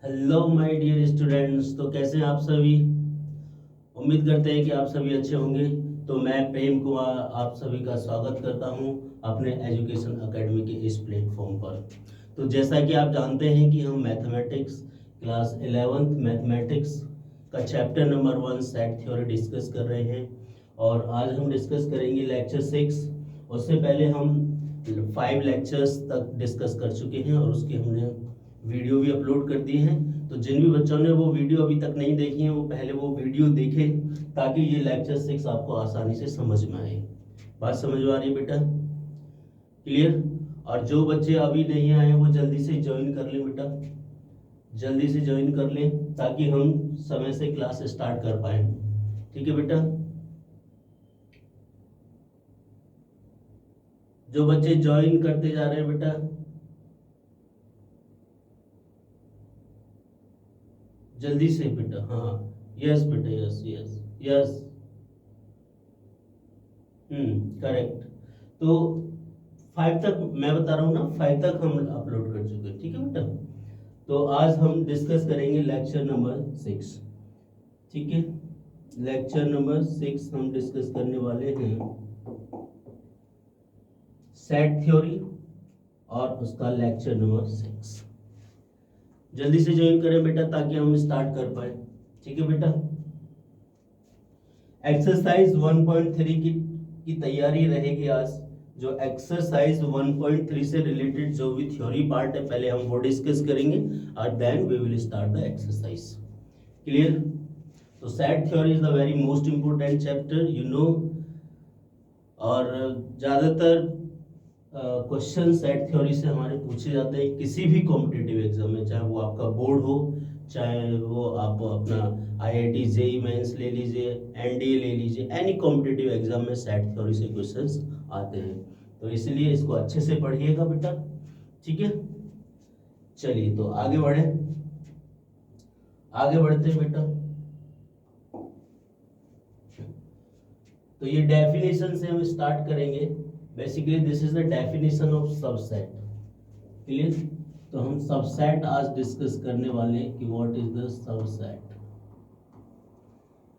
Hello my dear students. तो कैसे हैं आप सभी? उम्मीद करते हैं कि आप सभी अच्छे होंगे। तो मैं प्रेम कुमार आप सभी का स्वागत करता हूं अपने एजुकेशन एकेडमी के इस प्लेटफॉर्म पर। तो जैसा कि आप जानते हैं कि हम मैथमेटिक्स क्लास 11th मैथमेटिक्स का chapter number 1 set theory discuss कर रहे हैं और आज हम डिस्कस करेंगे लेक्चर 6। उससे पहले हम 5 लेक्चर्स तक डिस्कस कर चुके हैं और उसकी हमने वीडियो भी अपलोड कर दी है। तो जिन भी बच्चों ने वो वीडियो अभी तक नहीं देखी है वो पहले वो वीडियो देखें ताकि ये लेक्चर 6 आपको आसानी से समझ में आए। बात समझ में आ रही है बेटा? क्लियर? और जो बच्चे अभी नहीं आए वो जल्दी से ज्वाइन कर लें बेटा, जल्दी से ज्वाइन कर लें ताकि हम समय से क्लास स्टार्ट कर पाए। ठीक है बेटा? जो बच्चे ज्वाइन करते जा रहे हैं बेटा, जल्दी से बेटा। हाँ, यस बेटा, यस यस यस। करेक्ट। तो 5 तक मैं बता रहा हूँ ना, 5 तक हम अपलोड कर चुके हैं। ठीक है बेटा? तो आज हम डिस्कस करेंगे लेक्चर नंबर 6। ठीक है, लेक्चर नंबर 6 हम डिस्कस करने वाले हैं सेट थ्योरी और उसका लेक्चर नंबर 6। जल्दी से ज्वाइन करें बेटा ताकि हम स्टार्ट कर पाए। ठीक है बेटा? एक्सरसाइज 1.3 की तैयारी रहेगी आज। जो एक्सरसाइज 1.3 से रिलेटेड जो भी थ्योरी पार्ट है पहले हम वो डिस्कस करेंगे और then we will start the exercise. Clear? तो set theory is the very most important chapter you know. और ज़्यादातर क्वेश्चन सेट थ्योरी से हमारे पूछे जाते हैं किसी भी कॉम्पिटिटिव एग्जाम में, चाहे वो आपका बोर्ड हो, चाहे वो आप अपना आईआईटी जेई मेंस ले लीजिए, एनडीए ले लीजिए, एनी कॉम्पिटिटिव एग्जाम में सेट थ्योरी से क्वेश्चंस आते हैं। तो इसलिए इसको अच्छे से पढ़िएगा बेटा। ठीक है, चलिए तो आगे बढ़े, आगे बढ़ते हैं बेटा। तो ये डेफिनेशन से हम स्टार्ट करेंगे। Basically this is the definition of subset. Clear? तो हम सबसेट आज डिस्कस करने वाले हैं कि what is the subset.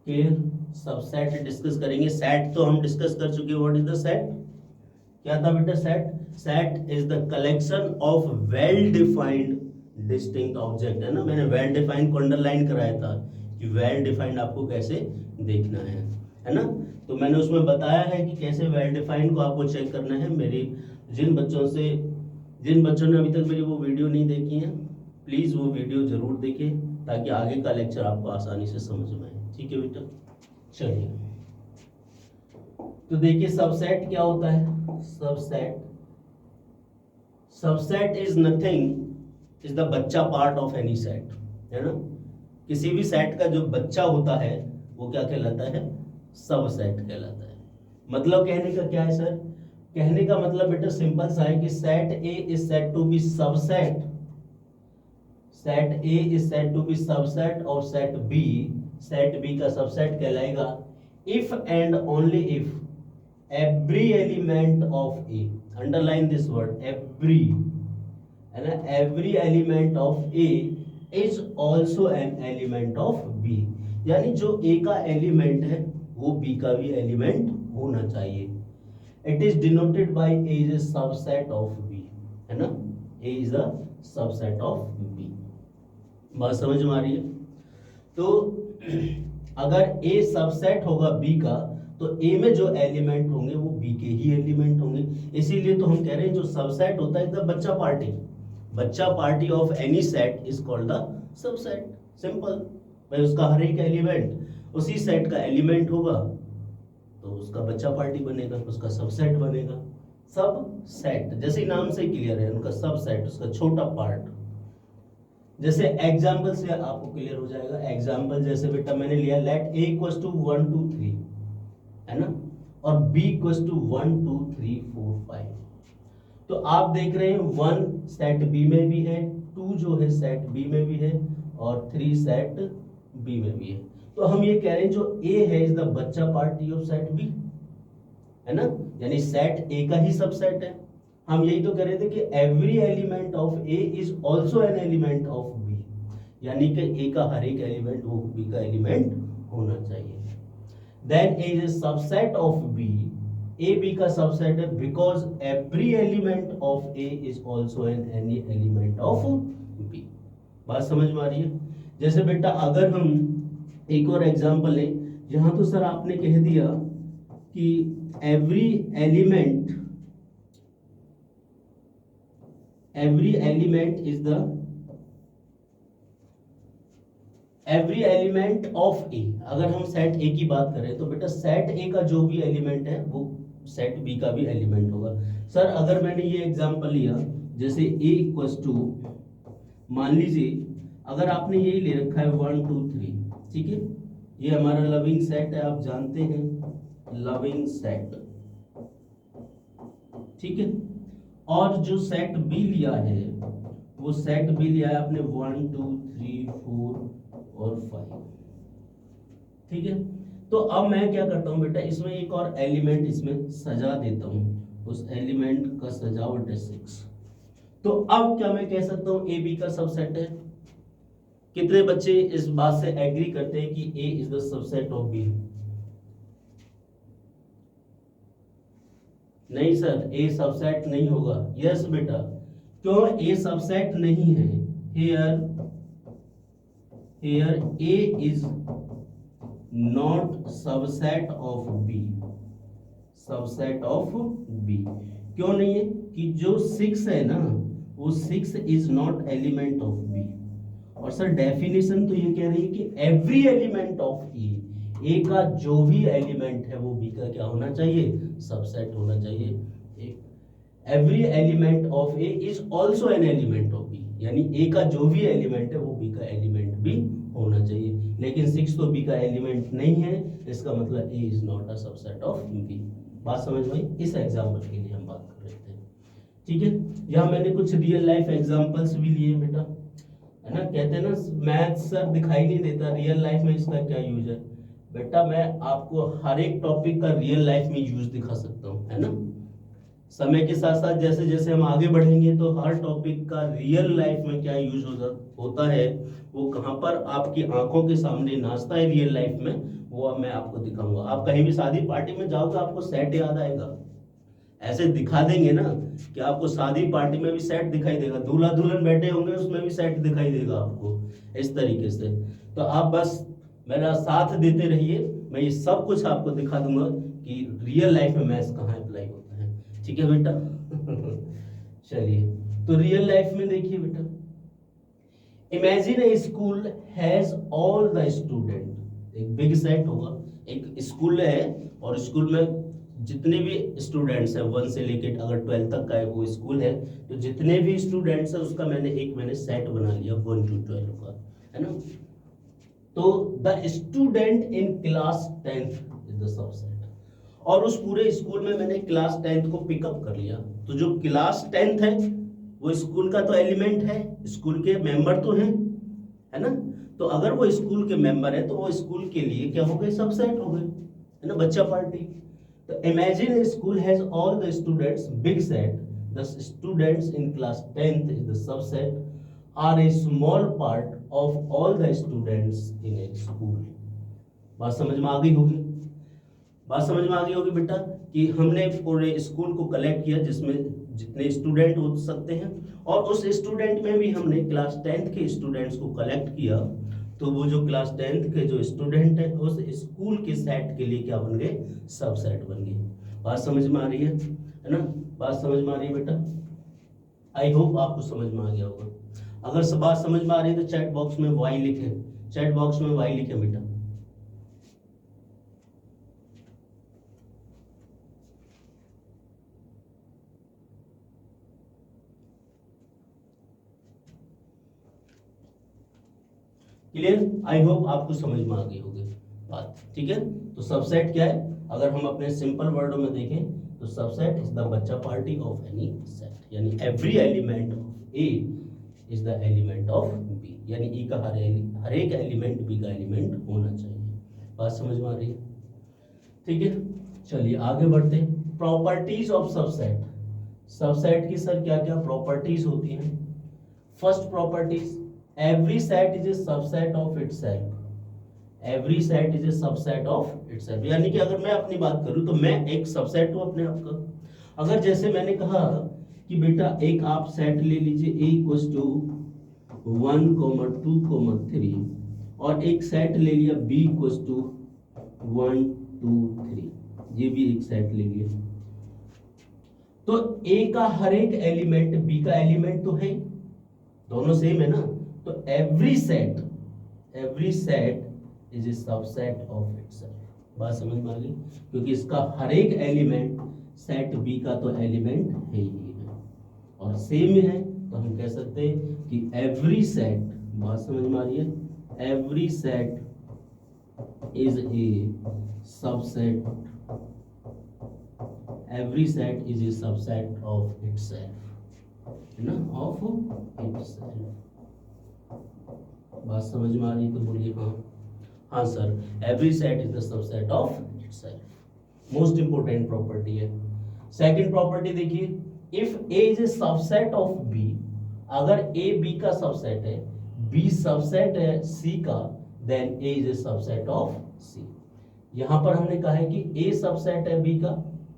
Clear? Subset discuss करेंगे। सेट तो हम डिस्कस कर चुके हैं। What is the set? क्या था बेटा set? Set is the collection of well defined distinct object. है ना, मैंने वेल डिफाइंड को अंडरलाइन कराया था कि वेल डिफाइंड आपको कैसे देखना है ना? तो मैंने उसमें बताया है कि कैसे वेल डिफाइंड को आपको चेक करना है। मेरी जिन बच्चों ने अभी तक मेरी वो वीडियो नहीं देखी है, प्लीज वो वीडियो जरूर देखें ताकि आगे का लेक्चर आपको आसानी से समझ में आए। ठीक है बेटा? चलिए तो देखिए सबसेट क्या होता है। Subset is nothing is the बच्चा पार्ट ऑफ एनी सेट। है ना? किसी भी सेट का जो बच्चा होता है वो क्या कहलाता है? सबसेट कहलाता है। मतलब कहने का क्या है सर? कहने का मतलब बेटा सिंपल सा है कि set A is said to be subset, set A is said to be subset और सेट बी का सबसेट कहलाएगा if and only if every element of A, underline this word every, है ना? every element of A is also an element of B। यानी जो A का element है वो B का भी एलिमेंट होना चाहिए। It is denoted by A is a subset of B, है ना? A is a subset of B। बात समझ में आ रही है? तो अगर A सबसेट होगा B का तो A में जो एलिमेंट होंगे वो B के ही एलिमेंट होंगे। इसीलिए तो हम कह रहे हैं जो सबसेट होता है द बच्चा party of any set is called the subset. Simple भाई, उसका हर एक एलिमेंट उसी सेट का एलिमेंट होगा तो उसका बच्चा पार्टी बनेगा, उसका सबसेट बनेगा। सब सेट जैसे नाम से क्लियर है, उनका सबसेट उसका छोटा पार्ट। जैसे एग्जाम्पल से आपको क्लियर हो जाएगा। एग्जाम्पल जैसे बेटा मैंने लिया लेट a इक्वल्स टू 1 2 3, है ना? और b इक्वल्स टू 1 2 3 4 5। तो आप देख रहे हैं 1 सेट b में भी है, 2 जो है सेट b में भी है और 3 सेट b में भी है। तो हम ये कह रहे हैं जो a है इज द बच्चा पार्टी ऑफ सेट b, है ना? यानी सेट a का ही सबसेट है। हम यही तो कह रहे थे कि every element of A is also an element of B, यानी कि ए का हर एक एलिमेंट वो बी का एलिमेंट होना चाहिए। Then A is subset of B, A B का सबसेट है because every element of A is also an any element of B. बात समझ में आ रही है? जैसे बेटा अगर हम एक और एग्जांपल लें, यहां तो सर आपने कह दिया कि every element is the every element of A. अगर हम सेट ए की बात करें तो बेटा सेट ए का जो भी एलिमेंट है वो सेट बी का भी एलिमेंट होगा। सर अगर मैंने ये एग्जांपल लिया जैसे ए इक्वल्स टू, मान लीजिए अगर आपने यही ले रखा है 1 2 3, ठीक है, ये हमारा लविंग सेट है, आप जानते हैं लविंग सेट, ठीक है। और जो सेट बी लिया है वो सेट बी लिया है आपने 1 2 3 4 और 5, ठीक है। तो अब मैं क्या करता हूं बेटा, इसमें एक और एलिमेंट इसमें सजा देता हूं, उस एलिमेंट का सजावट है 6। तो अब क्या मैं कह सकता हूं ए बी का सबसेट है? कितने बच्चे इस बात से एग्री करते हैं कि A is the subset of B? नहीं सर, ए सबसेट नहीं होगा। यस बेटा, क्यों ए सबसेट नहीं है? Here A is not subset of B, subset of B. क्यों नहीं है? कि जो 6 है ना, वो 6 is not element of B. और सर डेफिनेशन तो ये कह रही है कि एवरी एलिमेंट ऑफ ए का जो भी एलिमेंट है वो बी का क्या होना चाहिए? सबसेट होना चाहिए। Every element of A is also an element of B, यानी ए का जो भी एलिमेंट है वो बी का एलिमेंट भी होना चाहिए। लेकिन 6 तो बी का एलिमेंट नहीं है, इसका मतलब A is not a subset of B. बात समझ में? इस एग्जांपल के लिए हम बात कर रहे थे, ठीक है। यहाँ मैंने कुछ रियल लाइफ एग्जांपल्स भी लिए बेटा, है ना। कहते हैं ना मैथ सर दिखाई नहीं देता, रियल लाइफ में इसका क्या यूज है? बेटा मैं आपको हर एक टॉपिक का रियल लाइफ में यूज दिखा सकता हूँ, है ना। समय के साथ साथ जैसे जैसे हम आगे बढ़ेंगे तो हर टॉपिक का रियल लाइफ में क्या यूज होता है, वो कहाँ पर आपकी आंखों के सामने नाचता है रियल लाइफ में, वो अब मैं आपको दिखाऊंगा। आप कहीं भी शादी पार्टी में जाओगे आपको सेट याद आएगा, ऐसे दिखा देंगे ना कि आपको शादी पार्टी में भी सेट दिखाई देगा, दूल्हा दुल्हन बैठे होंगे उसमें भी सेट दिखाई देगा आपको, इस तरीके से। तो आप बस मेरा साथ देते रहिए, मैं ये सब कुछ आपको दिखा दूंगा कि रियल लाइफ में मैथ्स कहाँ अप्लाई होता है, ठीक है बेटा। चलिए, तो रियल लाइफ में देखिए बेटा, imagine A school has all the student. एक बिग सेट होगा, एक स्कूल है और स्कूल में जितने भी स्टूडेंट्स हैं 1 से लेकर अगर 12 तक का है वो स्कूल है, तो जितने भी स्टूडेंट्स हैं उसका मैंने सेट बना लिया 1 to 12 का, है ना। तो the student in class 10th is the subset, और उस पूरे स्कूल में मैंने क्लास 10th को पिकअप कर लिया। तो जो क्लास 10th है वो स्कूल का तो एलिमेंट है, स्कूल के मेंबर तो हैं, है ना। तो अगर वो स्कूल के मेंबर है तो वो स्कूल के लिए क्या हो गए? सबसेट हो गए, है ना, बच्चा पार्टी। तो imagine a school has all the students, big set, the students in class 10th is the subset, are a small part of all the students in a school। बात समझ में आ गई होगी? बात समझ में आ गई होगी बेटा कि हमने पूरे स्कूल को कलेक्ट किया जिसमें जितने स्टूडेंट हो सकते हैं, और उस स्टूडेंट में भी हमने क्लास 10th के स्टूडेंट्स को कलेक्ट किया। तो वो जो क्लास 10th के जो स्टूडेंट है उस स्कूल के सेट के लिए क्या बन गए? सब सेट बन गए। बात समझ में आ रही है ना? बात समझ में आ रही है बेटा? आई होप आपको समझ में आ गया होगा। अगर बात समझ में आ रही है तो चैट बॉक्स में वाई लिखें, चैट बॉक्स में वाई लिखें बेटा। क्लियर? आई होप आपको समझ में आ गई होगी बात, ठीक है। तो सबसेट क्या है? अगर हम अपने सिंपल वर्डों में देखें तो सबसेट इज द बच्चा पार्टी ऑफ एनी सेट, यानी every element of A is the element of B, यानी ई का हर एक एलिमेंट बी का एलिमेंट होना चाहिए। बात समझ में आ रही है? ठीक है, चलिए आगे बढ़ते हैं। Properties of subset. सबसेट की सर क्या क्या प्रॉपर्टीज होती हैं? First properties, every set is a subset of itself. Every set is a subset of itself, यानी कि अगर मैं अपनी बात करूं तो मैं एक सबसेट हूं अपने आप का। अगर जैसे मैंने कहा कि बेटा एक आप सेट ले लीजिए a इक्वल्स टू 1, 2, 3 और एक सेट ले लिया b इक्वल्स टू 1, 2, 3, ये भी एक सेट ले लिया। तो a का हर एक एलिमेंट b का एलिमेंट तो है, दोनों सेम है ना। तो every set is a subset of itself. बात समझ में आ गई? क्योंकि इसका हर एक एलिमेंट सेट b का तो एलिमेंट है ही है और सेम है, तो हम कह सकते हैं कि एवरी सेट, बात समझ में आ रही है, every set is a subset, every set is a subset of itself, है ना, ऑफ इटसेल्फ। बात समझ में आ रही तो बोलिए हाँ। हाँ sir, every set is the subset of itself, most important property है। सेकंड प्रॉपर्टी देखिए, if A is a subset of B, अगर ए बी का सबसेट है, बी सबसेट है सी का, then A is a subset of C. यहां पर हमने कहा है कि ए सबसेट है बी का,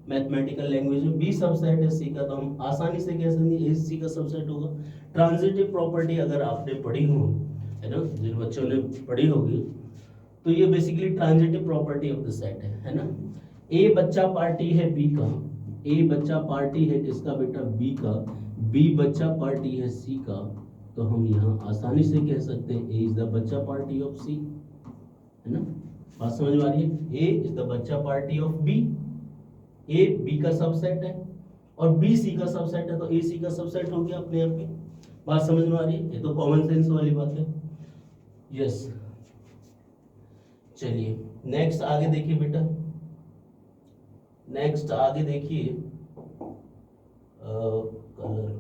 मैथमेटिकल लैंग्वेज में बी सबसेट है सी का, तो हम आसानी से कह सकते हैं ए सी का सबसेट होगा। ट्रांजिटिव प्रॉपर्टी अगर आपने पढ़ी हो, है ना, जिन बच्चों ने पढ़ी होगी, तो ये basically transitive property of the set है ना। ए बच्चा पार्टी है बी का, ए बच्चा पार्टी है किसका बेटा, बी का, बी बच्चा पार्टी है सी का, तो हम यहाँ आसानी से कह सकते हैं ए इज द बच्चा पार्टी ऑफ सी, है ना। बात समझ में आ रही है? ए इज द बच्चा party of B, A B का सबसेट है और बी सी का सबसेट है, तो ए सी का सबसेट हो गया अपने आप ही। बात समझ में आ रही है? ये तो कॉमन सेंस वाली बात है। यस, चलिए नेक्स्ट आगे देखिए बेटा, नेक्स्ट आगे देखिए, colour,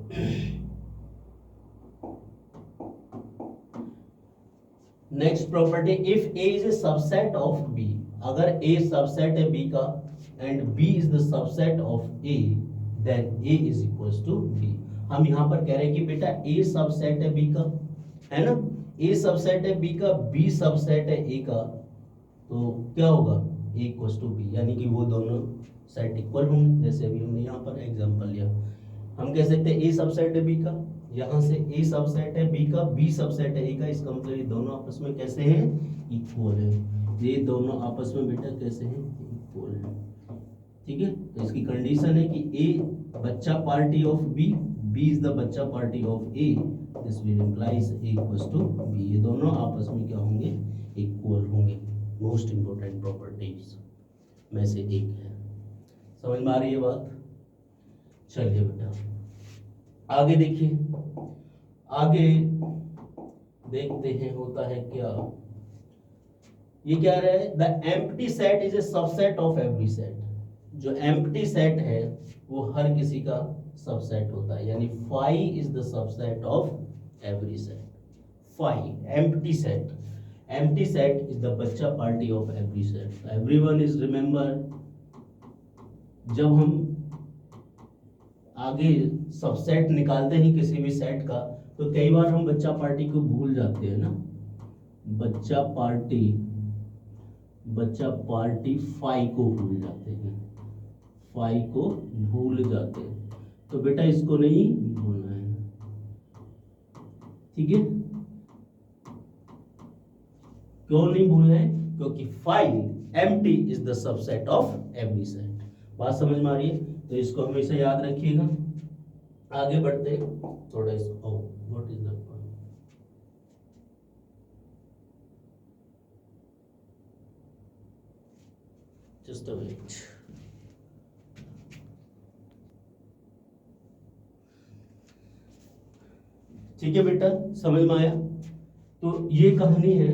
next property, if A is a subset of B, अगर ए सबसेट है बी का and B is the subset of A, then A is equals to B. हम यहां पर कह रहे हैं कि बेटा ए सबसेट है बी का, है ना, ए सबसेट है बी का, बी सबसेट है ए का, तो क्या होगा, ए इक्वल्स टू बी, यानी कि वो दोनों सेट इक्वल होंगे। जैसे अभी हमने यहाँ पर एग्जांपल लिया, हम कह सकते हैं ए सबसेट है बी का, यहाँ से ए सबसेट है बी का, बी सबसेट है ए का, इसका मतलब ये दोनों आपस में कैसे हैं, इक्वल है। ये दोनों आपस में बेटा कैसे हैं, इक्वल है। ठीक है, तो इसकी कंडीशन है कि ए बच्चा party of B, B is the बच्चा party of A, this will implies A equals to B, ये दोनों आपस में क्या होंगे, इक्वल होंगे। मोस्ट इंपोर्टेंट प्रॉपर्टीज में से एक है। समझ में आ रही है बात? चलिए बेटा आगे देखिए, आगे देखते हैं होता है क्या। ये क्या रहा है, the empty set is a subset of every set. जो एम्प्टी सेट है वो हर किसी का सबसेट होता है, यानी phi is the subset of every set. Phi empty set, empty set is the बच्चा party of every set। everyone is remember, जब हम आगे सबसेट निकालते हैं किसी भी सेट का, तो कई बार हम बच्चा पार्टी को भूल जाते हैं ना, बच्चा पार्टी फाई को भूल जाते हैं, फाई को भूल जाते हैं, तो बेटा इसको नहीं भूलना है, ठीक है। क्यों नहीं भूलना है, क्योंकि phi empty is the subset of every set. बात समझ में आ रही है? तो इसको हमेशा याद रखिएगा। आगे बढ़ते थोड़ा इसको, what is the just a minute. ठीक है बेटा, समझ में आया? तो ये कहानी है,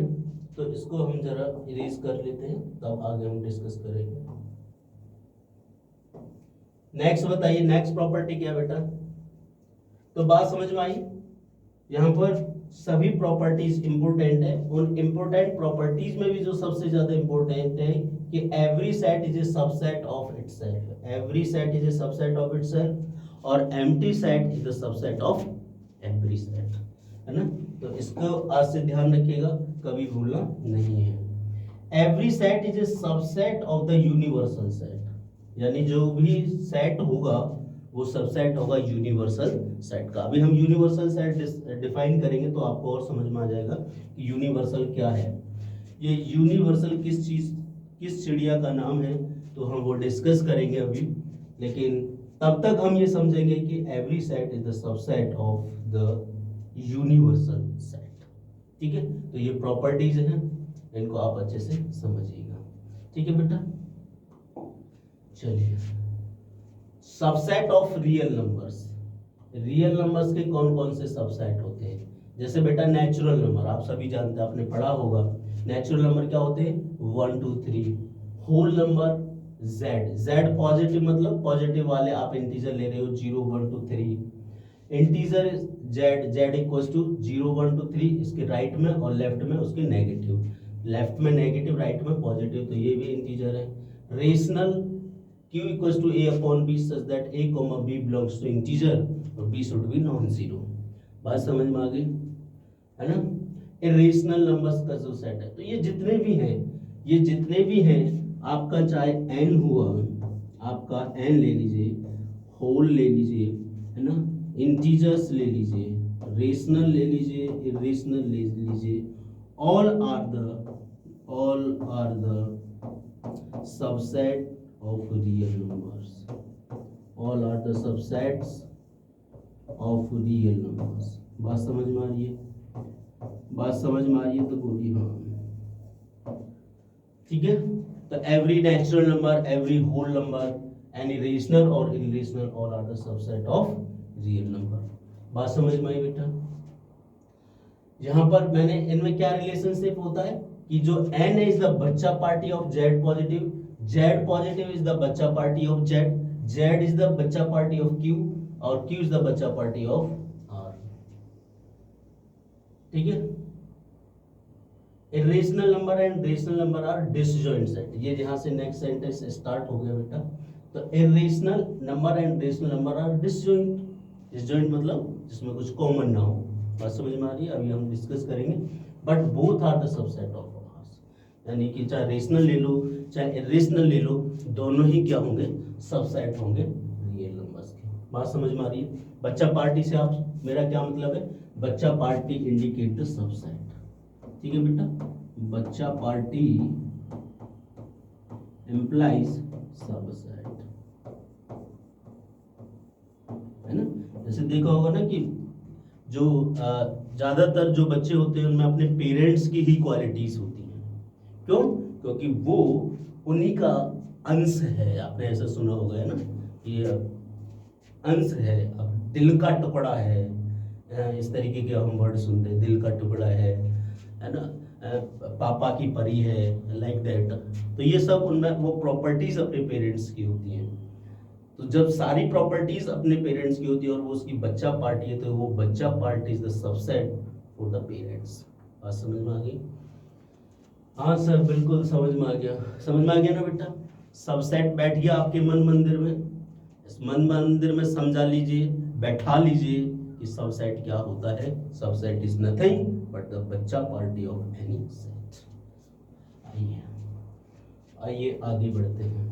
तो इसको हम जरा इरेज कर लेते हैं, तब आगे हम डिस्कस करेंगे। नेक्स्ट बताइए, नेक्स्ट प्रॉपर्टी क्या बेटा? तो बात समझ में आई? यहाँ पर सभी प्रॉपर्टीज इंपोर्टेंट है। उन इंपोर्टेंट प्रॉपर्टीज में भी जो सबसे ज्यादा इंपोर्टेंट है कि every set is a subset of itself, every set is a subset of itself, और empty set is the subset of every set, है ना। तो इसको आज से ध्यान रखिएगा, कभी भूलना नहीं है। Every set is a subset of the universal set, यानी जो भी सेट होगा वो सबसेट होगा यूनिवर्सल सेट का। अभी हम यूनिवर्सल सेट डिफाइन करेंगे तो आपको और समझ में आ जाएगा कि यूनिवर्सल क्या है। ये यूनिवर्सल किस चिड़िया का नाम है तो हम वो डिस्कस करेंगे अभी, लेकिन तब तक हम ये समझेंगे कि every set is the subset of the universal set. ठीक है, तो ये प्रॉपर्टीज हैं, इनको आप अच्छे से समझिएगा। ठीक है बेटा, चलिए subset of real numbers. Real numbers के कौन कौन से सबसेट होते हैं? जैसे बेटा नेचुरल नंबर आप सभी जानते हैं, आपने पढ़ा होगा। नेचुरल नंबर क्या होते हैं? 1 2 3। होल नंबर जेड पॉजिटिव, मतलब पॉजिटिव वाले आप इंटीजर ले रहे हो 0 1 2 3। इंटीजर जेड इक्वल्स टू 0 1 2 3, इसके राइट में और लेफ्ट में उसके नेगेटिव, लेफ्ट में नेगेटिव राइट में पॉजिटिव, तो ये भी इंटीजर है। Rational q equals to a upon b such that a comma b belongs to integer और b should be non zero। बात समझ में आ गई, है ना। इरेशनल नंबर्स का जो सेट है, तो ये जितने भी हैं आपका, चाहे n हुआ, आपका n ले लीजिए, होल ले लीजिए, है ना, इंटीजर्स ले लीजिए, रेशनल ले लीजिए, इरेशनल ले लीजिए, all are the subset of real numbers, all are the subsets of real numbers। बात समझ में आ रही है? बात समझ में आ रही है तो बोलिए हाँ। ठीक है, तो every natural number, every whole number, any rational और irrational, all are the subset of real number. बात समझ में आई बेटा? यहां पर मैंने इनमें क्या रिलेशनशिप होता है कि जो n इज द बच्चा party of z positive, z positive is the बच्चा party of z, z is the बच्चा पार्टी ऑफ q और q इज द बच्चा पार्टी ऑफ r। ठीक है, irrational number and rational number are disjoint set. ये यहां से next sentence start हो गया बेटा। तो irrational number and rational number are disjoint, disjoint मतलब जिसमें कुछ कॉमन ना हो। बात समझ में आ रही है? अभी हम डिस्कस करेंगे। But both are the subset of Rs, यानी कि चाहे रेशनल ले लो चाहे इरेशनल ले लो, दोनों ही क्या होंगे? सबसेट होंगे रियल नंबर्स के। बात समझ में आ रही है? बच्चा पार्टी से आप, मेरा क्या मतलब है? बच्चा पार्टी इंडिकेट द सबसेट। ठीक है बेटा, बच्चा पार्टी इंप्लाइज सबसेट, है ना। जैसे देखा होगा ना कि जो ज्यादातर जो बच्चे होते हैं उनमें अपने पेरेंट्स की ही क्वालिटीज होती हैं। क्यों? क्योंकि वो उन्हीं का अंश है। आपने ऐसा सुना होगा, है ना, कि अंश है, अब दिल का टुकड़ा है, इस तरीके के हम वर्ड सुनते हैं, दिल का टुकड़ा है ना, पापा की परी है, लाइक दैट। तो ये सब उनमें वो प्रॉपर्टीज अपने पेरेंट्स की होती हैं। तो जब सारी प्रॉपर्टीज अपने पेरेंट्स की होती है और वो उसकी बच्चा पार्टी है, तो वो बच्चा party is the subset for the parents. बात समझ में आ गई? हाँ सर, बिल्कुल समझ में आ गया। समझ में आ गया ना बेटा? सबसेट बैठ गया आपके मन मंदिर में। इस मन मंदिर में समझा लीजिए, बैठा लीजिए कि सबसेट क्या होता है। Subset is nothing but the बच्चा पार्टी ऑफ एनी सेट। आइए आगे बढ़ते हैं।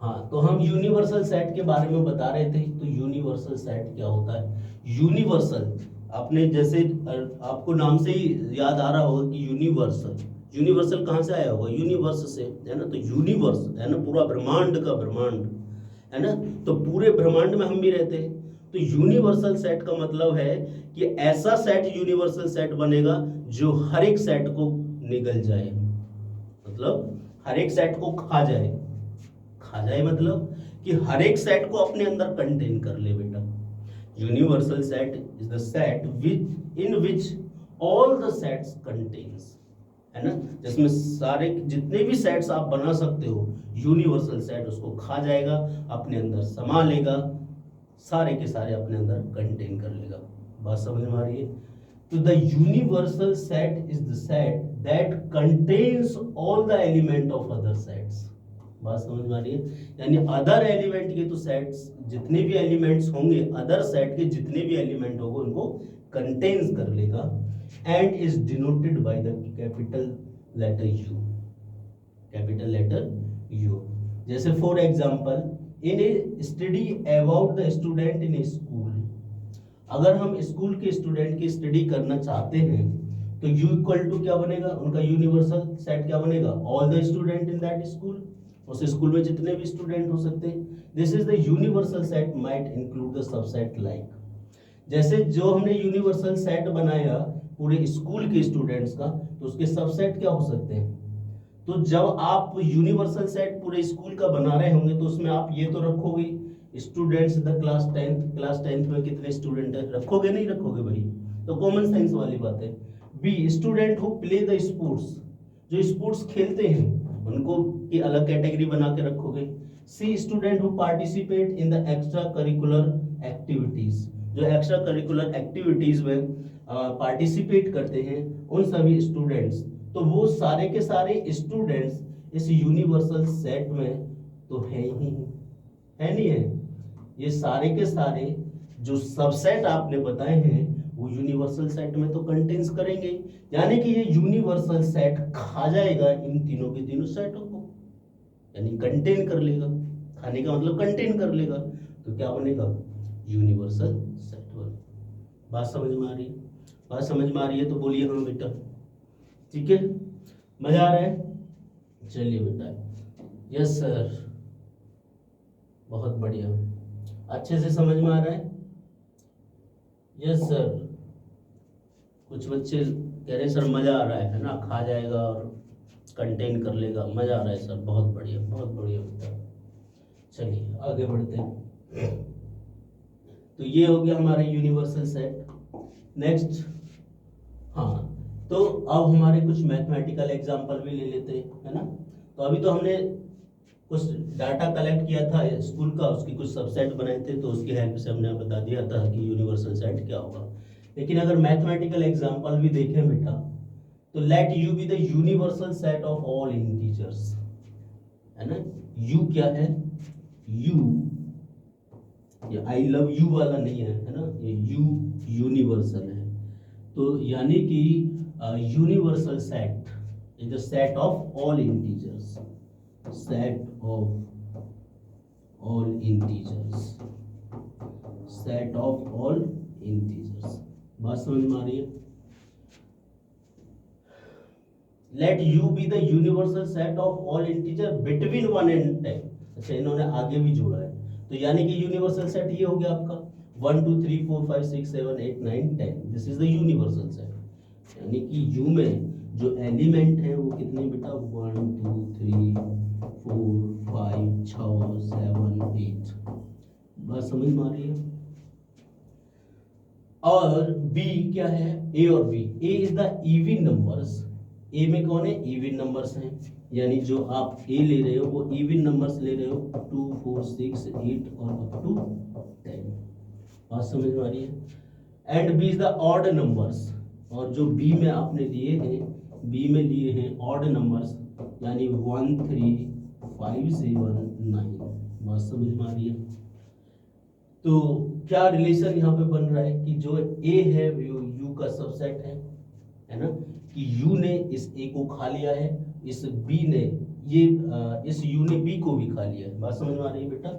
हाँ, तो हम यूनिवर्सल सेट के बारे में बता रहे थे। तो यूनिवर्सल सेट क्या होता है? यूनिवर्सल, आपने जैसे आपको नाम से ही याद आ रहा होगा कि यूनिवर्सल, यूनिवर्सल कहाँ से आया होगा? यूनिवर्स से, है ना। तो यूनिवर्स है ना, पूरा ब्रह्मांड का ब्रह्मांड, है ना। तो पूरे ब्रह्मांड में हम भी रहते हैं। तो यूनिवर्सल सेट का मतलब है कि ऐसा सेट यूनिवर्सल सेट बनेगा जो हर एक सेट को निगल जाए, मतलब हर एक सेट को खा जाए। खा जाए मतलब कि हर एक सेट को अपने अंदर कंटेन कर ले बेटा। Universal set is the set in which all the sets contains, है ना, जिसमें सारे जितने भी सेट्स आप बना सकते हो, यूनिवर्सल सेट उसको खा जाएगा, अपने अंदर समा लेगा, सारे के सारे अपने अंदर कंटेन कर लेगा। बात समझ में आ रही है? तो the universal set is the set that contains all the element of other sets. बात समझ में आ रही है? यानी अदर एलिमेंट के तो सेट्स, जितने भी एलिमेंट्स होंगे, अदर सेट के जितने भी एलिमेंट होंगे उनको कंटेन्स कर लेगा, and is denoted by the capital letter U, capital letter U. जैसे for example, in a study about the student in a school, अगर हम स्कूल के स्टूडेंट की स्टडी करना चाहते हैं तो U इक्वल टू क्या बनेगा, उनका यूनिवर्सल सेट क्या बनेगा, all the student in that school, उस स्कूल में जितने भी स्टूडेंट हो सकते हैं। This is the universal set might include the subset like, जैसे जो हमने यूनिवर्सल सेट बनाया पूरे स्कूल के स्टूडेंट्स का, तो उसके सबसेट क्या हो सकते हैं। तो जब आप यूनिवर्सल सेट पूरे स्कूल का बना रहे होंगे तो उसमें आप ये तो रखोगे students the class 10th, class 10th में कितने स्टूडेंट है, रखोगे नहीं रखोगे भाई, तो कॉमन सेंस वाली बात है। B student who play the sports, जो स्पोर्ट्स खेलते हैं उनको की अलग कैटेगरी बना के रखोगे। C student who participate in the extra curricular activities, जो एक्स्ट्रा करिकुलर एक्टिविटीज में पार्टिसिपेट करते हैं उन सभी स्टूडेंट्स, तो वो सारे के सारे स्टूडेंट्स इस यूनिवर्सल सेट में तो है ही है नहीं है। ये सारे के सारे जो सबसेट आपने बताए हैं वो यूनिवर्सल सेट में तो कंटेन्स करेंगे, यानी कि ये यूनिवर्सल सेट खा जाएगा इन तीनों के तीनों सेटों को, यानी कंटेन कर लेगा, खाने का मतलब कंटेन कर लेगा, तो क्या बनेगा, यूनिवर्सल सेट बनेगा। बात समझ में आ रही है? बात समझ में आ रही है तो बोलिए हाँ बेटा, ठीक है, मजा आ रहा है? चलिए बेटा, यस सर, बहुत बढ़िया, अच्छे से समझ में आ रहा है? Yes sir. कुछ बच्चे कह रहे हैं सर मजा आ रहा है ना, खा जाएगा और कंटेन कर लेगा, मजा आ रहा है सर, बहुत बढ़िया बहुत बढ़िया बेटा। चलिए आगे बढ़ते हैं। तो ये हो गया हमारा यूनिवर्सल सेट। नेक्स्ट, हाँ, तो अब हमारे कुछ मैथमेटिकल एग्जांपल भी ले लेते हैं, है ना। तो अभी तो हमने कुछ डाटा कलेक्ट किया था स्कूल का, उसकी कुछ सबसेट बनाए थे, तो उसकी हेल्प से हमने बता दिया था कि यूनिवर्सल सेट क्या होगा। लेकिन अगर मैथमेटिकल एग्जांपल भी देखें बेटा, तो let you be the universal set of all integers, है ना। यू क्या है, यू, ये आई लव यू वाला नहीं है ना, ये यू यूनिवर्सल है। तो यानी कि universal set is the set of all integers, set of all integers, set of all integers। बात समझ में आ रही है? Let U be the universal set of all integer between 1 and 10। अच्छा, इन्होंने आगे भी जोड़ा है, तो यानी कि यूनिवर्सल सेट ये हो गया आपका 1 2 3 4 5 6 7 8 9 10। This is the universal set, यानी कि U में जो एलिमेंट है वो कितने बेटा, 1 2 3 4 5 6 7 8। बात समझ में आ रही है? और B क्या है, A और B, A is the even numbers, A में कौन है, इवन नंबर्स हैं, यानी जो आप A ले रहे हो वो इवन नंबर्स ले रहे हो, 2 4 6 8 और अप टू 10। बात समझ में आ रही है? And B is the odd numbers, और जो B में आपने लिए हैं, B में लिए हैं ऑड नंबर्स, यानी 1 3 5 7 9। बात समझ में आ रही है? तो क्या रिलेशन यहाँ पे बन रहा है कि जो A है वो U का सबसेट है ना, कि U ने इस A को खा लिया है, इस B ने ये इस U ने B को भी खा लिया है। बात समझ में आ रही है बेटा?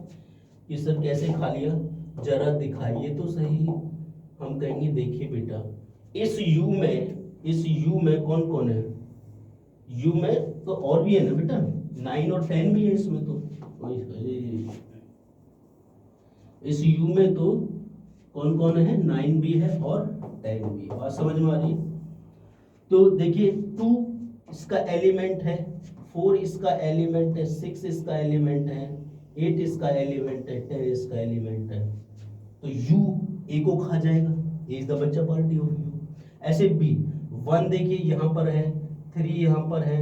कि सर कैसे खा लिया, जरा दिखाइए तो सही। हम कहेंगे देखिए बेटा, इस U में कौन कौन है, U में तो और भी है ना बेटा, 9 और 10 भी है इसमें, तो इस U में तो कौन कौन है, 9 भी है और 10 भी है। बात समझ में आ रही है? तो देखिए 2 इसका एलिमेंट है, 4 इसका एलिमेंट है, 6 इसका एलिमेंट है, 8 इसका एलिमेंट है, 10 इसका एलिमेंट है। तो U A को खा जाएगा, A इज द बच्चा पार्टी ऑफ U। ऐसे B 1 देखिए यहाँ पर है, 3 यहाँ पर है,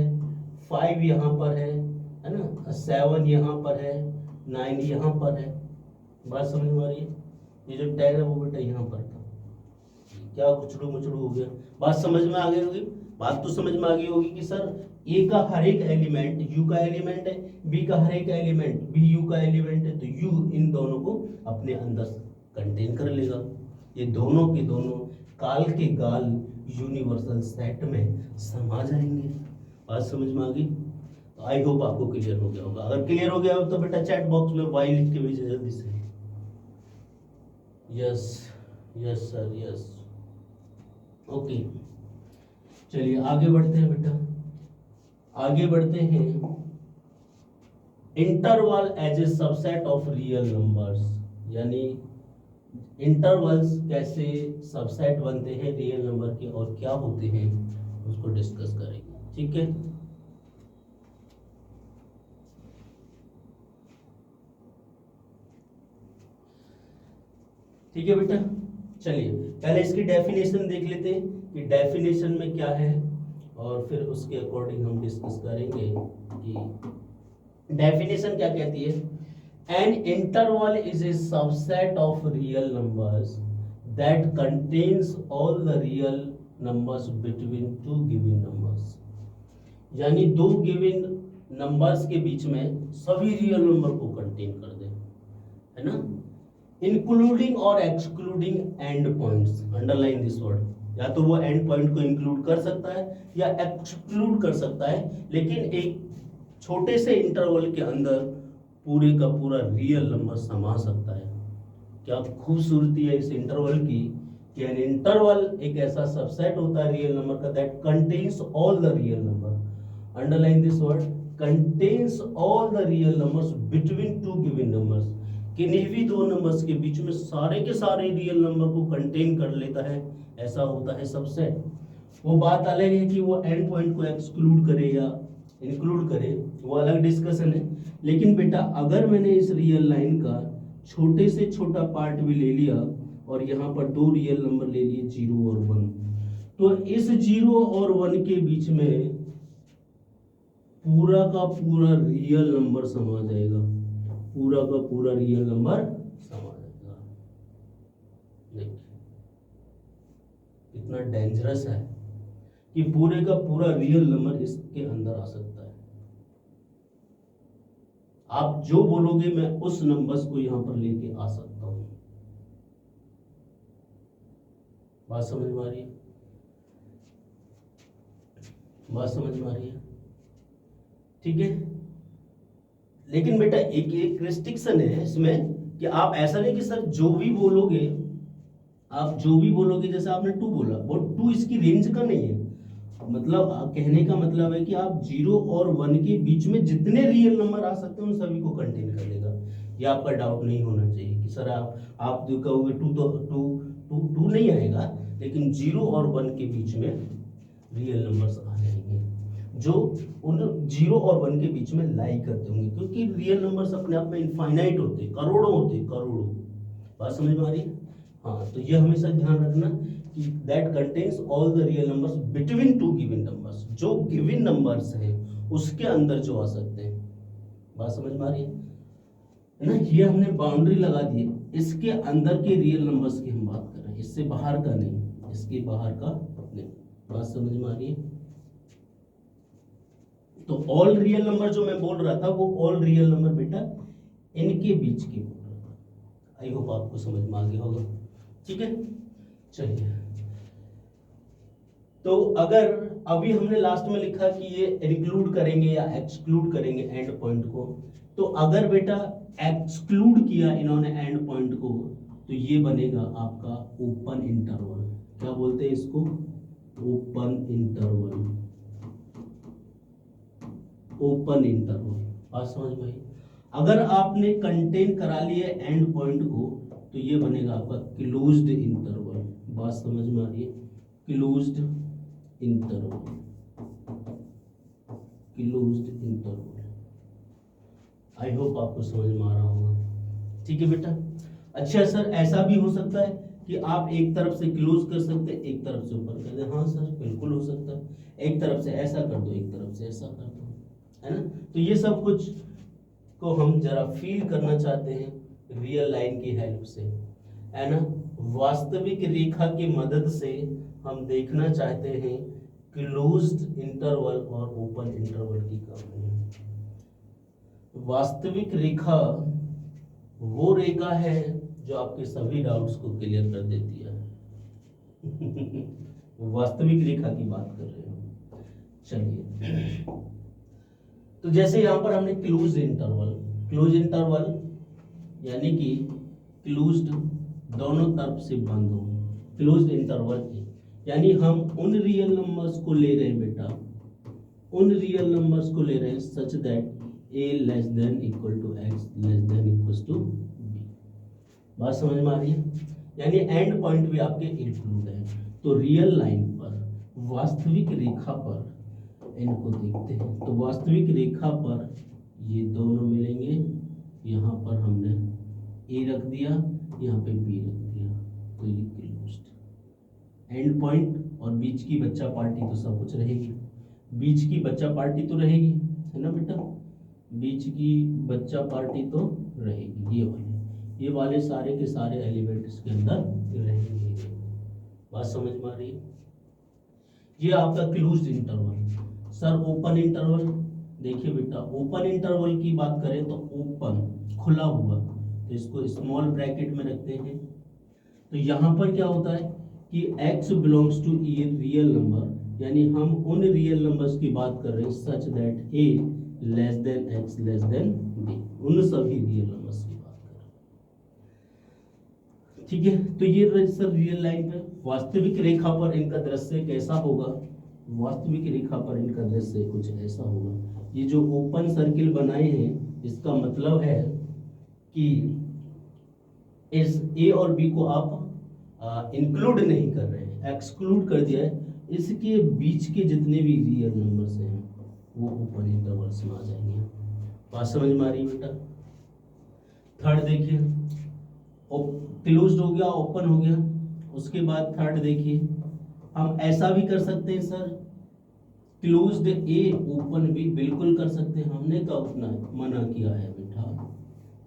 5 यहाँ पर है ना, 7 यहाँ पर है, 9 यहाँ पर है। बात समझ में आ रही है? ये जो 10 है वो बेटा यहाँ पर था, क्या गुचड़ू मुचड़ू हो गया? बात समझ में आ गई होगी? बात तो समझ में आ गई होगी कि सर ए का हर एक एलिमेंट यू का एलिमेंट है, बी का हर एक एलिमेंट बी यू का एलिमेंट है, तो यू इन दोनों को अपने अंदर कंटेन कर लेगा। ये दोनों के दोनों काल के गाल यूनिवर्सल सेट में समा जाएंगे। बात समझ में आ गई? आई होप आपको क्लियर हो गया होगा। अगर क्लियर हो गया हो तो बेटा चैट बॉक्स में वाई लिख के भेजिए जल्दी से। Yes yes sir yes. Okay, चलिए आगे बढ़ते हैं बेटा, आगे बढ़ते हैं। Interval as a subset of real numbers, यानी इंटरवल्स कैसे सबसेट बनते हैं रियल नंबर के और क्या होते हैं उसको डिस्कस करेंगे। ठीक है, ठीक है बेटा। चलिए पहले इसकी डेफिनेशन देख लेते हैं कि डेफिनेशन में क्या है, और फिर उसके अकॉर्डिंग हम डिस्कस करेंगे कि डेफिनेशन क्या कहती है। An interval is a subset of real numbers that contains all the real numbers between two given numbers, यानी दो गिवन नंबर्स के बीच में सभी रियल नंबर को कंटेन कर दे, है ना। इंक्लूडिंग और excluding and points, underline this word, या तो वो एंड पॉइंट को इंक्लूड कर सकता है या एक्सक्लूड कर सकता है, लेकिन एक छोटे से इंटरवल के अंदर पूरे का पूरा रियल नंबर समा सकता है। क्या खूबसूरती है इस इंटरवल की कि एन इंटरवल एक ऐसा सबसेट होता है रियल नंबर का that contains all the real number, underline this word, contains all the real numbers between two given numbers, किन्हीं भी दो नंबर्स के बीच में सारे के सारे रियल नंबर को कंटेन कर लेता है, ऐसा होता है सबसेट। वो बात अलग है कि वो एंड पॉइंट को एक्सक्लूड करे या इंक्लूड करे, वो अलग डिस्कशन है। लेकिन बेटा अगर मैंने इस रियल लाइन का छोटे से छोटा पार्ट भी ले लिया और यहाँ पर दो रियल नंबर ले लिए 0 और 1, तो इस 0 और 1 के बीच में पूरा का पूरा रियल नंबर समा जाएगा, पूरा का पूरा रियल नंबर समा जाएगा। देखिए कितना डेंजरस है कि पूरे का पूरा रियल नंबर इसके अंदर आ सकता है। आप जो बोलोगे मैं उस नंबर्स को यहां पर लेके आ सकता हूं। बात समझ में आ रही है? बात समझ में आ रही है? ठीक है, लेकिन बेटा एक रिस्ट्रिक्शन है इसमें कि आप ऐसा नहीं कि सर जो भी बोलोगे, आप जो भी बोलोगे, जैसे आपने 2 बोला, वो 2 इसकी रेंज का नहीं है। मतलब कहने का मतलब है कि आप 0 और 1 के बीच में जितने रियल नंबर आ सकते हैं उन सभी को कंटेन कर लेगा। ये आपका डाउट नहीं होना चाहिए कि सर आप जो कहोगे 2 तो 2 नहीं आएगा, लेकिन 0 और 1 के बीच में रियल नंबर्स आ जाएंगे जो उन 0 और 1 के बीच में लाई करते होंगे, क्योंकि रियल नंबर्स अपने आप में इनफाइनाइट होते हैं, करोड़ों होते हैं, करोड़ों। बात समझ में आ रही है? हाँ, तो ये हमेशा ध्यान रखना कि that contains all the real numbers between two given numbers, जो गिवन नंबर्स है उसके अंदर जो आ सकते हैं। बात समझ में आ रही है ना? ये हमने बाउंड्री लगा दी है, इसके अंदर के रियल नंबर्स की हम बात कर रहे हैं, इससे बाहर का नहीं, इसके बाहर का नहीं। बात समझ में आ रही है? तो ऑल रियल नंबर जो मैं बोल रहा था वो ऑल रियल नंबर बेटा इनके बीच की बोल रहा था। आई होप आपको समझ में आ गया होगा। ठीक है, चलिए, तो अगर अभी हमने लास्ट में लिखा कि ये इंक्लूड करेंगे या एक्सक्लूड करेंगे एंड पॉइंट को, तो अगर बेटा एक्सक्लूड किया इन्होंने एंड पॉइंट को, तो ये बनेगा आपका ओपन इंटरवल। क्या बोलते हैं इसको? Open interval, open interval. बात समझ में आई? अगर आपने कंटेन करा लिए एंड पॉइंट को, तो ये बनेगा आपका क्लोज्ड इंटरवल। बात समझ में आ रही है? Closed interval, closed interval. I hope आपको समझ में आ रहा होगा। ठीक है बेटा। अच्छा सर, ऐसा भी हो सकता है कि आप एक तरफ से क्लोज कर सकते हैं, एक तरफ से ओपन कर दें। हाँ सर, बिल्कुल हो सकता है। एक तरफ से ऐसा कर दो, एक तरफ से ऐसा कर दो, है ना। तो ये सब कुछ को हम जरा फील करना चाहते हैं रियल लाइन की हेल्प से, है ना। वास्तविक रेखा की मदद से हम देखना चाहते हैं क्लोज्ड इंटरवल और ओपन इंटरवल की कहानी। वास्तविक रेखा वो रेखा है जो आपके सभी डाउट्स को क्लियर कर देती है। वास्तविक रेखा की बात कर रहे हैं। चलिए, तो जैसे यहां पर हमने क्लोज इंटरवल यानी कि क्लोज्ड दोनों तरफ से बंद हो, क्लोज्ड इंटरवल यानी हम उन रियल नंबर्स को ले रहे हैं बेटा, उन रियल नंबर्स को ले रहे हैं such that a less than equal to x less than equal to b। बात समझ में आ रही है? यानी एंड पॉइंट भी आपके इंक्लूड है। तो रियल लाइन पर, वास्तविक रेखा पर इनको देखते हैं। तो वास्तविक रेखा पर ये दोनों मिलेंगे, यहाँ पर हमने a रख दिया, यहाँ पे b रख दिया, तो ये क्लोज्ड एंड पॉइंट। और बीच की बच्चा पार्टी तो सब कुछ रहेगी, बीच की बच्चा पार्टी तो रहेगी, है ना बेटा? बीच की बच्चा पार्टी तो रहेगी, ये वाले सारे के सारे एलिमेंट इसके अंदर रहेंगे। बात समझ में आ रही है? ये आपका closed interval. Sir open interval, देखिए बेटा ओपन इंटरवल की बात करें तो ओपन खुला हुआ, तो इसको स्मॉल ब्रैकेट में रखते हैं। तो यहाँ पर क्या होता है कि x belongs to a real number, यानी हम उन रियल नंबर्स की बात कर रहे हैं such that a less then x less then b, उन सभी रियल नंबर्स की बात कर रहे हैं। ठीक है, तो ये रजिस्टर रियल लाइन पे। वास्तविक रेखा पर इनका दृश्य कैसा होगा? वास्तविक रेखा पर इनका दृश्य कुछ ऐसा होगा। ये जो ओपन सर्किल बनाए हैं, इसका मतलब है कि इस a और b को आप इंक्लूड नहीं कर रहे हैं, एक्सक्लूड कर दिया है। इसके बीच के जितने भी रियल नंबर्स हैं वो ओपन इंटरवल्स में आ जाएंगे। बात समझ में आ रही है बेटा? थर्ड देखिए, क्लोज्ड हो गया, ओपन हो गया। उसके बाद थर्ड देखिए, हम ऐसा भी कर सकते हैं सर, क्लोज्ड ए ओपन भी बिल्कुल कर सकते हैं। हमने कब उतना मना किया है बेटा?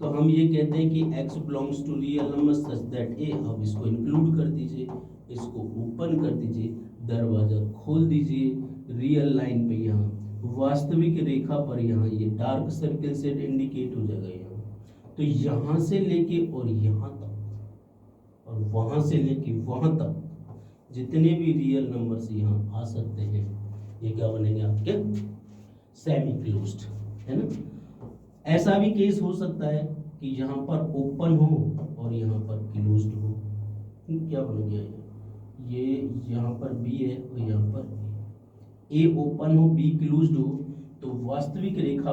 तो हम ये कहते हैं कि x belongs to real number such that a, अब इसको इंक्लूड कर दीजिए, इसको ओपन कर दीजिए, दरवाजा खोल दीजिए रियल लाइन पे। यहाँ वास्तविक रेखा पर यहाँ ये डार्क सर्किल से इंडिकेट हो जाएगा यहाँ। तो यहाँ से लेके और यहाँ तक और वहाँ से लेके वहाँ तक जितने भी रियल नंबर्स यहाँ आ सकते हैं, ये क्या बनेंगे आपके? सेमी क्लोज्ड, है ना? ऐसा भी केस हो सकता है कि यहाँ पर ओपन हो और यहाँ पर क्लोज्ड हो। क्या बन गया ये यहाँ पर B है और यहाँ पर A ओपन हो, B क्लोज्ड हो। तो वास्तविक रेखा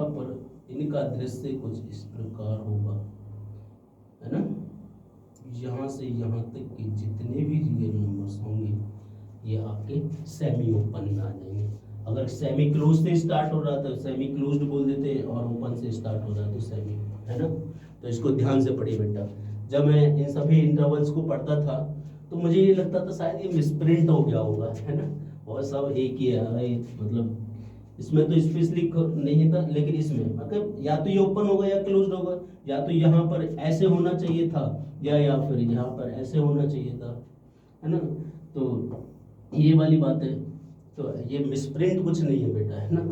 पर इनका दृश्य कुछ इस प्रकार होगा, है ना? यहाँ से यहाँ तक के जितने भी रियल नंबर्स होंगे ये आपके सेमी ओपन में आ जाएंगे। अगर सेमी क्लोज से स्टार्ट हो रहा था सेमी क्लोज्ड बोल देते हैं, और ओपन से स्टार्ट हो रहा है तो सेमी, है ना? तो इसको ध्यान से पढ़िए बेटा। जब मैं इन सभी इंटरवल्स को पढ़ता था तो मुझे ये लगता था शायद ये मिसप्रिंट हो गया होगा, है ना? और सब एक ही है, मतलब इसमें तो स्पेशली नहीं था, लेकिन इसमें मतलब या तो ये ओपन होगा या क्लोज्ड होगा, या तो यहाँ पर ऐसे होना चाहिए था या फिर यहाँ पर ऐसे होना चाहिए था, है ना? तो ये वाली बात है। तो ये मिसप्रिंट कुछ नहीं है बेटा, है ना?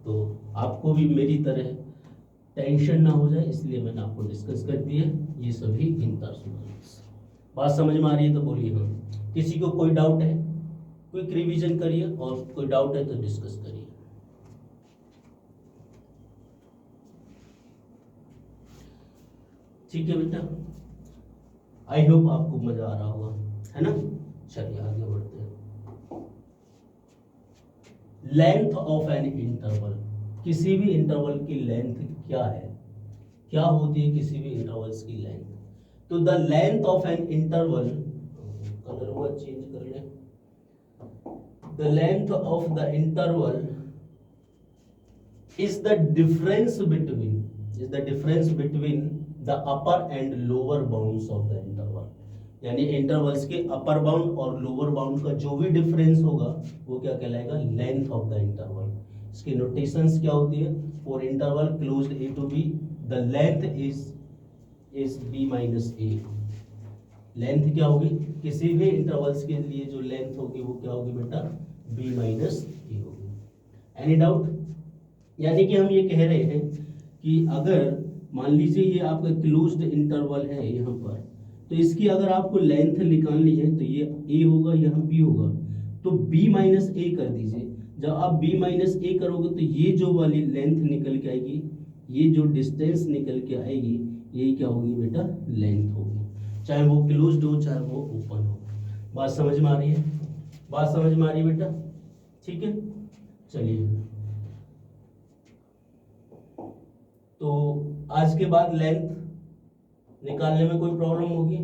तो आपको भी मेरी तरह टेंशन ना हो जाए, इसलिए मैंने आपको डिस्कस कर दिया ये सभी इंटरवल्स। बात समझ में आ रही है तो बोलिए हाँ। किसी को कोई डाउट है? क्विक रिवीजन करिए, और कोई डाउट है तो डिस्कस करिए। ठीक है बेटा, आई होप आपको मजा आ रहा होगा, है ना? चलिए आगे बढ़ते हैं। लेंथ ऑफ एन इंटरवल, किसी भी इंटरवल की लेंथ क्या है? क्या होती है किसी भी इंटरवल्स की लेंथ? तो the length of an interval, colour हुआ चेंज कर ले, the length of the interval is the difference between the upper and lower bounds of the interval। यानी इंटरवल्स के अपर बाउंड और लोअर बाउंड का जो भी डिफरेंस होगा वो क्या कहलाएगा? Length of the interval. इसकी नोटेशंस क्या होती है? For interval closed A to B the length is is b minus A. Length क्या होगी, किसी भी इंटरवल्स के लिए जो लेंथ होगी वो क्या होगी बेटा, b माइनस ए होगी। Any doubt? यानी कि हम ये कह रहे हैं कि अगर मान लीजिए ये आपका क्लोज्ड इंटरवल है यहाँ पर, तो इसकी अगर आपको लेंथ निकालनी है तो ये a होगा, यहाँ b होगा, तो b माइनस ए कर दीजिए। जब आप b माइनस ए करोगे तो ये जो वाली लेंथ निकल के आएगी, ये जो डिस्टेंस निकल के आएगी, यही क्या होगी बेटा, लेंथ होगी, चाहे वो क्लोज्ड हो चाहे वो ओपन हो। बात समझ में आ रही है? बात समझ में आ रही है बेटा? ठीक है, चलिए। तो आज के बाद लेंथ निकालने में कोई प्रॉब्लम होगी?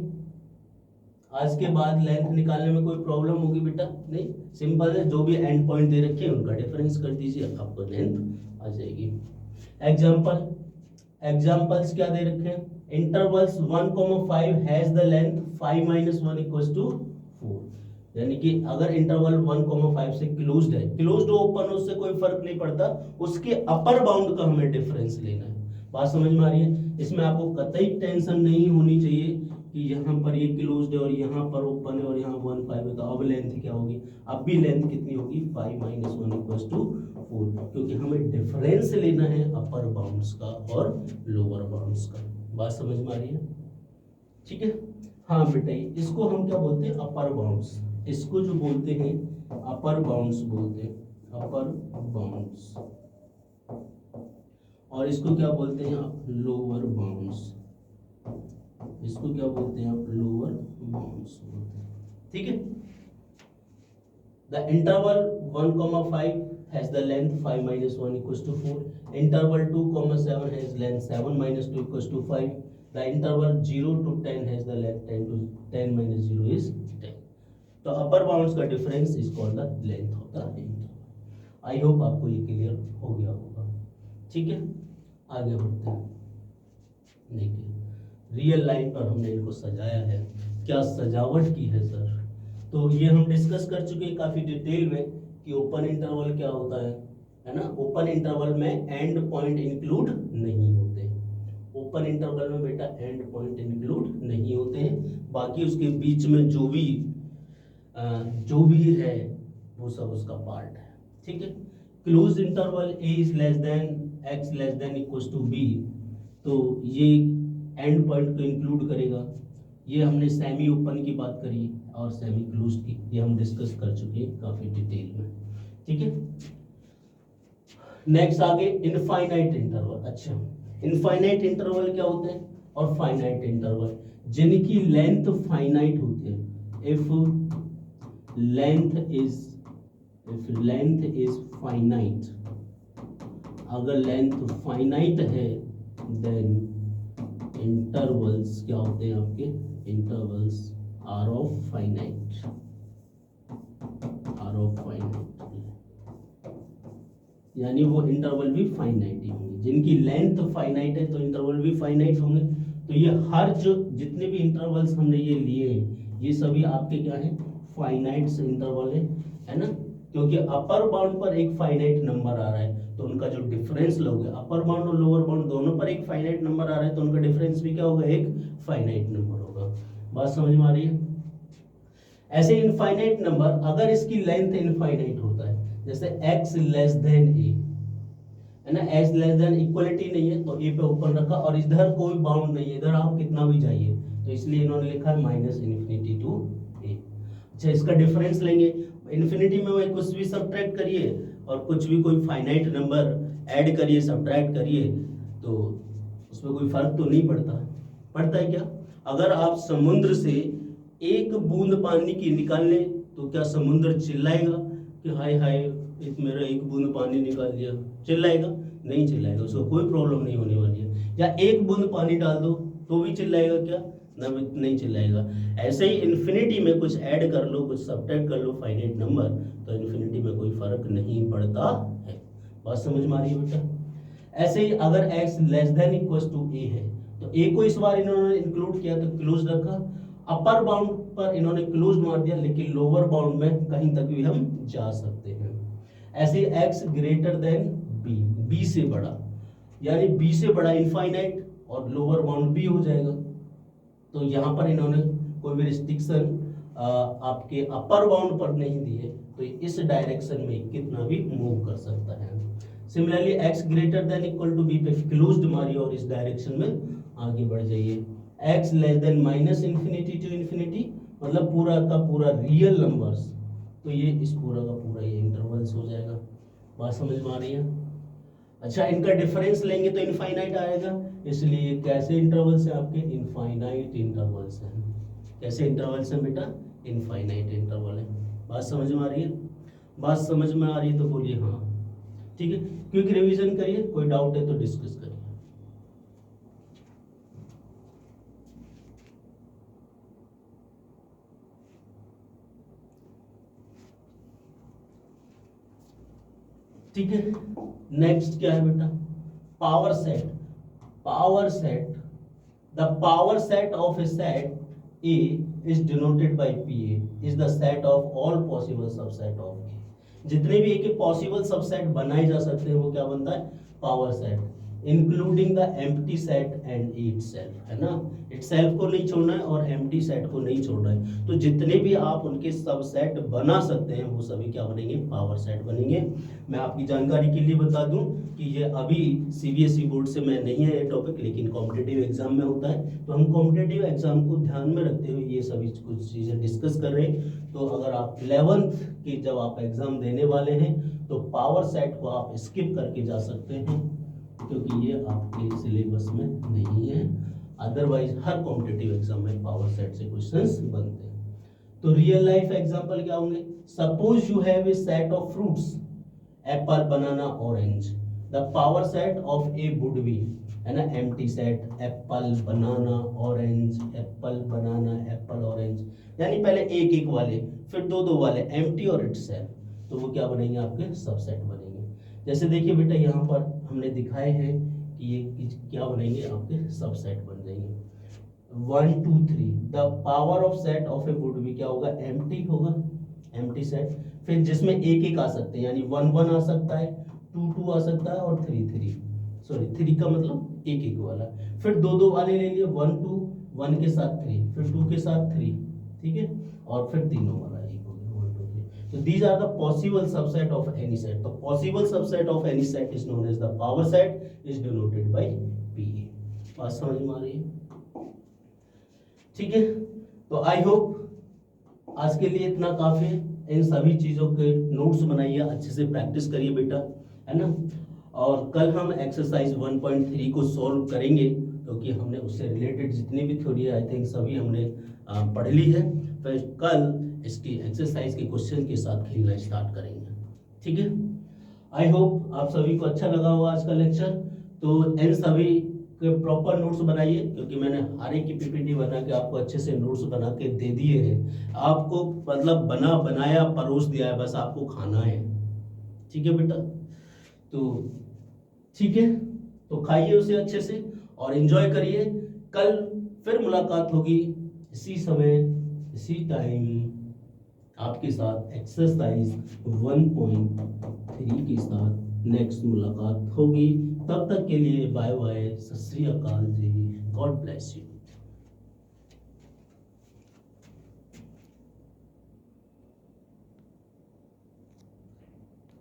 आज के बाद लेंथ निकालने में कोई प्रॉब्लम होगी बेटा? नहीं, सिंपल है, जो भी एंड पॉइंट दे रखे हैं उनका डिफरेंस कर दीजिए, आपको लेंथ आ जाएगी। एग्जांपल्स क्या दे रखे हैं? Intervals 1,5 has the length 5 minus 1 equals to 4। यानी कि अगर इंटरवल 1,5 से क्लोज्ड है, क्लोज्ड हो ओपन हो उससे कोई फर्क नहीं पड़ता, उसके अपर बाउंड का हमें डिफरेंस लेना है। बात समझ में आ रही है? इसमें आपको कतई टेंशन नहीं होनी चाहिए कि यहाँ पर ये क्लोज्ड है और यहाँ पर ओपन है और यहाँ 1,5 है, तो अब लेंथ क्या होगी? अब भी लेंथ कितनी होगी? 5 माइनस 1 इक्वल्स टू 4, क्योंकि हमें डिफरेंस लेना है अपर बाउंड्स का और लोअर बाउंड्स का। बात समझ में आ रही है? ठीक है, हाँ बेटा, इसको हम क्या बोलते हैं? अपर बाउंड्स। इसको जो बोलते हैं अपर बाउंड्स बोलते हैं, अपर बाउंड्स, और इसको क्या बोलते हैं आप? Lower bounds. इसको क्या बोलते हैं आप? लोअर बाउंड्स बोलते हैं। ठीक है, the interval 1,5 has the length 5 minus 1 equals to 4. Interval 2,7 has length 7 minus 2 equals to 5. The interval 0 to 10 has the length 10 minus 0 is 10. तो अपर बाउंड्स का difference is called the length of the interval. I hope आपको ये clear हो गया होगा। ठीक है, आगे बढ़ते हैं। देखिए, रियल लाइन पर हमने इनको सजाया है, क्या सजावट की है सर। तो ये हम डिस्कस कर चुके हैं काफी डिटेल में कि ओपन इंटरवल क्या होता है ना। ओपन इंटरवल में एंड पॉइंट इंक्लूड नहीं होते। ओपन इंटरवल में बेटा एंड पॉइंट इंक्लूड नहीं होते हैं, बाकी उसके बीच में जो भी है वो सब उसका पार्ट है। ठीक है, close interval A is less than X less than equals to B, तो ये एंड पॉइंट को इंक्लूड करेगा। ये हमने सेमी ओपन की बात करी और सेमी क्लोज की, ये हम डिस्कस कर चुके हैं काफी डिटेल में। ठीक है, नेक्स्ट आगे इनफाइनाइट इंटरवल। अच्छा, इनफाइनाइट इंटरवल क्या होते हैं और फाइनाइट इंटरवल, जिनकी लेंथ फाइनाइट होती है। इफ लेंथ इज फाइनाइट, अगर लेंथ फाइनाइट है देन इंटरवल्स क्या होते हैं आपके? Intervals are of finite, are of finite, यानी वो इंटरवल भी फाइनाइट ही होंगे। जिनकी लेंथ फाइनाइट है तो इंटरवल भी फाइनाइट होंगे। तो ये हर जो जितने भी इंटरवल्स हमने ये लिए हैं, ये सभी आपके क्या है? फाइनाइट इंटरवल है ना, क्योंकि अपर बाउंड पर एक फाइनाइट नंबर आ रहा है, तो उनका जो डिफरेंस लोगे, अपर बाउंड और लोअर बाउंड दोनों पर एक फाइनाइट नंबर आ रहा है, तो उनका डिफरेंस भी क्या होगा? एक फाइनाइट नंबर होगा। बात समझ में आ रही है? ऐसे इनफाइनाइट नंबर अगर इसकी लेंथ इनफाइनाइट होता है, जैसे x लेस देन a है ना, x लेस देन इक्वलिटी नहीं है तो a पे ओपन रखा और इधर कोई बाउंड नहीं है, इधर आप कितना भी जाइए, तो इसलिए इन्होंने लिखा है माइनस इन्फिनिटी टू a। अच्छा, इसका डिफरेंस लेंगे, इन्फिनिटी में वही कुछ भी सब्ट्रैक्ट करिए और कुछ भी कोई फाइनाइट नंबर ऐड करिए, सब्ट्रैक्ट करिए, तो उसमें कोई फर्क तो नहीं पड़ता। पड़ता है क्या? अगर आप समुद्र से एक बूंद पानी की निकाल लें तो क्या समुद्र चिल्लाएगा कि हाय हाय मेरा एक बूंद पानी निकाल दिया? चिल्लाएगा? नहीं चिल्लाएगा, उसको कोई प्रॉब्लम नहीं होने वाली है। या एक बूंद पानी डाल दो तो भी चिल्लाएगा क्या? नहीं चिल्लाएगा। ऐसे ही इन्फिनिटी में कुछ ऐड कर लो, कुछ सब्ट्रैक्ट कर लो फाइनाइट नंबर, तो इन्फिनिटी में कोई फर्क नहीं पड़ता है। बात समझ में आ रही है बेटा? ऐसे ही अगर x less than equals to a है तो a को इस बार इन्होंने इंक्लूड किया तो क्लोज रखा, अपर बाउंड पर इन्होंने क्लोज मार दिया, लेकिन लोअर बाउंड में कहीं तक भी हम जा सकते हैं। ऐसे ही x greater then b, b से बड़ा, यानी b से बड़ा इनफाइनाइट और लोअर बाउंड भी हो जाएगा। तो यहाँ पर इन्होंने कोई भी रिस्ट्रिक्शन आपके अपर बाउंड पर नहीं दिए, तो इस डायरेक्शन में कितना भी मूव कर सकता है। Similarly x greater than equal to b पे क्लोज्ड मारिए और इस डायरेक्शन में आगे बढ़ जाइए। x less than minus infinity to infinity, मतलब पूरा का पूरा रियल नंबर्स, तो ये इस पूरा का पूरा ये इंटरवल्स हो जाएगा। बात समझ में आ रही है? अच्छा, इनका डिफरेंस लेंगे तो इनफाइनाइट आएगा, इसलिए कैसे इंटरवल्स है आपके? इनफाइनाइट इंटरवल्स हैं। कैसे इंटरवल्स हैं बेटा? इनफाइनाइट इंटरवल है। बात समझ में आ रही है? बात समझ में आ रही है तो बोलिए हाँ। ठीक है, क्विक रिवीजन करिए, कोई डाउट है तो डिस्कस करिए। ठीक है, नेक्स्ट क्या है बेटा? Power set. Power set, the power set of A set A is denoted by PA is the set of all possible subset of A। जितने भी A के पॉसिबल सबसेट बनाए जा सकते हैं वो क्या बनता है? Power set, including the empty set and itself, है ना? इटसेल्फ को नहीं छोड़ना है और एम्प्टी सेट को नहीं छोड़ना है। तो जितने भी आप उनके सबसेट बना सकते हैं वो सभी क्या बनेंगे? पावर सेट बनेंगे। मैं आपकी जानकारी के लिए बता दूं कि ये अभी सीबीएसई बोर्ड से मैं नहीं है ये टॉपिक, लेकिन कॉम्पिटिटिव एग्जाम में होता है। तो हम कॉम्पिटिटिव एग्जाम को ध्यान में रखते हुए ये सभी कुछ चीज़ें डिस्कस कर रहे हैं। तो अगर आप 11th की जब आप एग्जाम देने वाले हैं तो पावर सेट को आप स्किप करके जा सकते हैं, क्योंकि ये आपके सिलेबस में नहीं है। अदरवाइज हर कॉम्पिटिटिव एग्जाम में पावर सेट से क्वेश्चंस बनते हैं। तो रियल लाइफ एग्जांपल क्या होंगे? Suppose you have a set of fruits, Apple, banana, orange. The power set of A would be, है ना, एम्प्टी सेट, एप्पल, बनाना, ऑरेंज, एप्पल, बनाना, Apple, orange. यानी पहले एक एक वाले, फिर दो दो वाले, एम्प्टी और इटसेल्फ, तो वो क्या बनेंगे? आपके सबसेट बनेंगे। जैसे देखिए बेटा यहाँ पर हमने दिखाए हैं कि ये क्या बनेंगे? आपके सबसेट बन जाएंगे। 1 2 3, the power of set of A would be क्या होगा? एम्प्टी होगा, एम्प्टी सेट। फिर जिसमें एक एक आ सकते हैं, यानी 1 1 आ सकता है, 2 2 आ सकता है और 3 3, सॉरी 3 का मतलब एक एक वाला। फिर दो दो वाले ले लिए, 1 2, 1 के साथ 3, फिर 2 के साथ 3, ठीक है, और फिर तीनों वाला एक हो गया, 1 2 3। तो these are the possible subset of any set। तो possible subset of any set is known as the power set is denoted by PA। बात समझ में आ रही है? ठीक है, तो आई होप आज के लिए इतना काफी है। इन सभी चीजों के नोट्स बनाइए, अच्छे से प्रैक्टिस करिए बेटा, है ना। और कल हम एक्सरसाइज 1.3 को सॉल्व करेंगे, क्योंकि हमने उससे रिलेटेड जितनी भी थ्योरी आई थिंक सभी हमने पढ़ ली है। फिर कल इसकी एक्सरसाइज के क्वेश्चन के साथ खेलना स्टार्ट करेंगे। ठीक है, आई होप आप सभी को अच्छा लगा होगा आज का लेक्चर। तो इन सभी के प्रॉपर नोट्स बनाइए, क्योंकि मैंने हर एक की पीपीटी बना के आपको अच्छे से नोट्स बना के दे दिए हैं। आपको मतलब बना बनाया परोस दिया है, बस आपको खाना है। ठीक है बेटा, तो ठीक है, तो खाइए उसे अच्छे से और एंजॉय करिए। कल फिर मुलाकात होगी इसी समय इसी टाइम आपके साथ एक्सरसाइज 1.3 के साथ नेक्स्ट मुलाकात होगी। तब तक के लिए बाय बाय, सत श्री अकाल जी, गॉड ब्लेस यू।